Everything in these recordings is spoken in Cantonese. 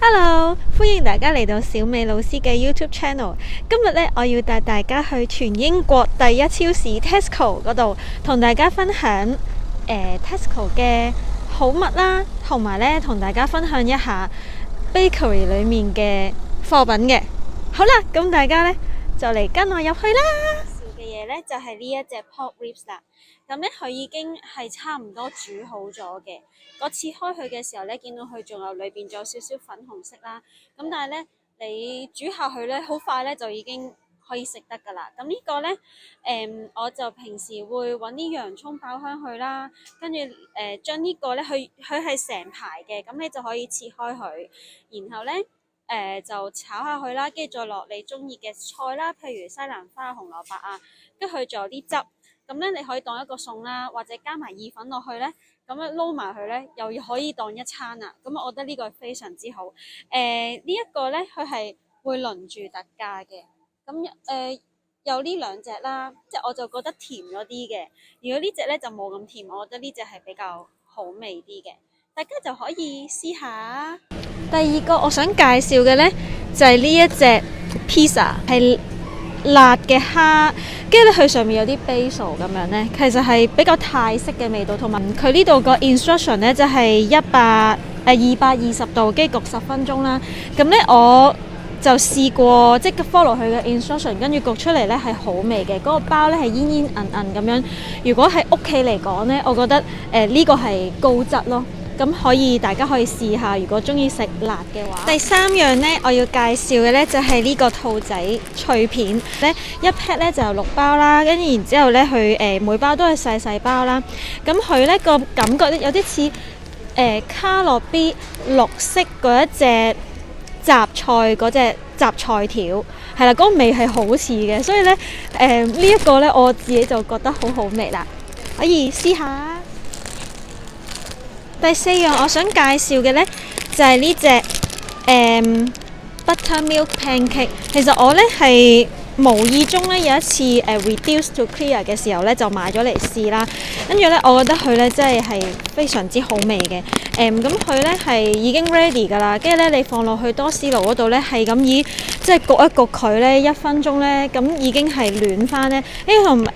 Hello，歡迎大家嚟到小美老師嘅 YouTube Channel。今日呢，我要帶大家去全英國第一超市 Tesco 嗰度，同大家分享Tesco 嘅好物啦，同埋呢同大家分享一下 bakery 裏面嘅貨品嘅。好啦，咁大家呢就嚟跟我入去啦。嘅嘢呢就係呢一隻 pork ribs 啦。咁呢佢已經係差唔多煮好咗嘅。我切開佢嘅時候呢，見到佢仲有裏邊仲有少少粉紅色啦。咁但係呢，你煮下去呢，好快呢就已經可以食得噶啦。咁呢個呢，我就平時會揾啲洋葱爆香佢啦，跟住將呢個呢，佢係成排嘅，咁你就可以切開佢，然後呢。就炒下佢啦，跟住再落你中意嘅菜啦，譬如西蘭花、紅蘿蔔啊，跟住佢仲有啲汁，咁咧你可以當一個餸啦，或者加埋意粉落去咧，咁樣撈埋佢咧，又可以當一餐啦。咁我覺得呢個非常之好。呢一個咧，佢係會輪住特價嘅。咁有呢兩隻啦，即係我就覺得甜咗啲嘅。如果呢隻咧就冇咁甜，我覺得呢隻係比較好味啲嘅。大家就可以試下。第二個我想介紹嘅呢，就係呢一隻 pizza， 係辣嘅蝦，跟住咧佢上面有啲 basil 咁樣呢，其實係比較泰式嘅味道，同埋佢呢度個 instruction 呢，就係220度，跟住焗10分鐘啦。咁呢，我就試過即係 follow 佢嘅 instruction，跟住焗出嚟呢係好味嘅，嗰個包呢係煙煙韌韌咁樣。如果喺屋企嚟講呢，我覺得呢個係高質咯。咁大家可以試下，如果中意食辣嘅話。第三樣呢，我要介紹嘅呢就係呢個兔仔脆片呢，一 pack 呢就有6包啦，跟住然之後呢，佢每包都係細細包啦。咁佢呢個感覺有啲似卡樂 B 綠色嗰一隻雜菜嗰隻雜菜條，係啦，嗰個味係好似嘅，所以呢，呢一個呢，我自己就覺得好好味啦，可以試下。第四樣我想介紹嘅呢，就係呢隻buttermilk pancake。其實我呢係無意中呢有一次reduce to clear 嘅時候呢，就買咗嚟試啦。跟住呢，我覺得佢呢真係非常之好味嘅。咁佢呢係已經 ready 㗎啦，跟住呢，你放落去多士爐嗰度呢，係咁即係焗一焗佢呢1分鐘呢，咁已經係暖翻呢，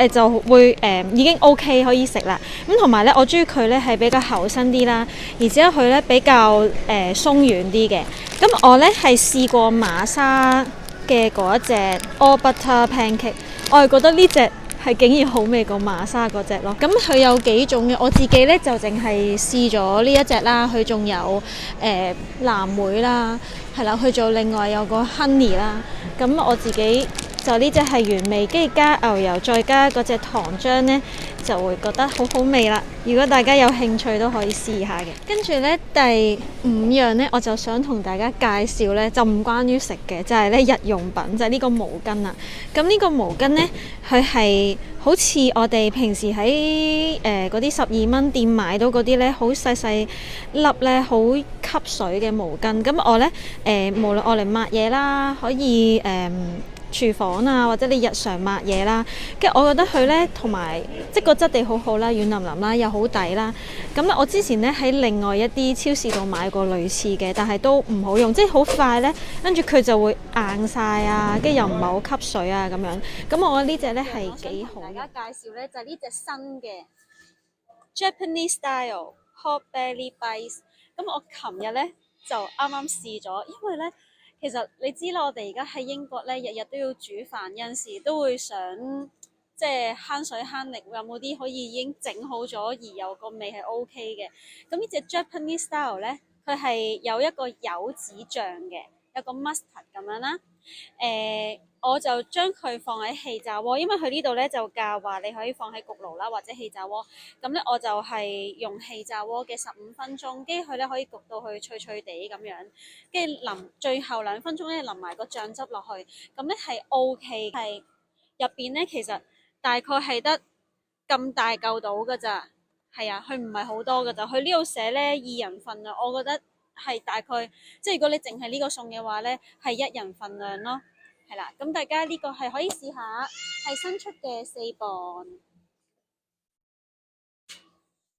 就會已經 OK 可以食啦。咁同埋呢，我中意佢呢係比較厚身啲啦，而且佢呢比較鬆軟啲嘅。咁我呢係試過瑪莎嘅嗰一隻 all butter pancake， 我係覺得呢隻係竟然好味過瑪莎嗰隻咯。咁佢有幾種嘅，我自己呢就淨係試咗呢一隻啦。佢仲有藍莓啦，係啦，佢仲另外有個 honey 啦。咁我自己就呢隻係原味，跟住加牛油，再加嗰隻糖漿呢，就會覺得好好味啦。如果大家有興趣都可以試下嘅。跟住呢，第5樣呢，我就想同大家介紹呢，就唔關於食嘅，就係呢日用品，就係呢個毛巾啦。咁呢個毛巾呢，佢係好似我哋平時喺嗰啲12蚊店買到嗰啲呢，好細細粒呢，好吸水嘅毛巾。咁我呢，無論我嚟抹嘢啦，可以廚房啊，或者你日常抹嘢啦，跟住我覺得佢呢，同埋即係個質地好好啦，軟腍腍啦，又好抵啦。咁我之前呢，喺另外一啲超市度買過類似嘅，但係都唔好用，即係好快呢，跟住佢就會硬晒啊，跟住又唔係好吸水啊咁樣。咁我覺得呢隻呢係幾好。大家介紹呢就係呢隻新嘅 Japanese Style Hot Belly Bites。咁我琴日呢，就啱啱試咗，因為呢。其實你知啦，我哋而家喺英國咧，日日都要煮飯，有陣時都會想即係慳水慳力，有冇啲可以已經整好咗而有個味係 OK 嘅？咁呢隻 Japanese style 咧，佢係有一個柚子醬嘅，有個 mustard 咁樣啦。我就將佢放喺氣炸鍋，因為佢呢度咧就教話你可以放喺焗爐啦，或者氣炸鍋。咁咧我就係用氣炸鍋嘅15分鐘，跟住佢咧可以焗到佢脆脆地咁樣，跟住最後2分鐘咧淋埋個醬汁落去，咁咧係 OK，係入邊咧其實大概係得咁大嚿到㗎咋，係啊，佢唔係好多㗎咋，佢呢度寫咧2人份啊，我覺得係大概即係如果你淨係呢個餸嘅話咧，係1人份量咯。係啦，咁大家呢個係可以試下，係新出嘅4磅。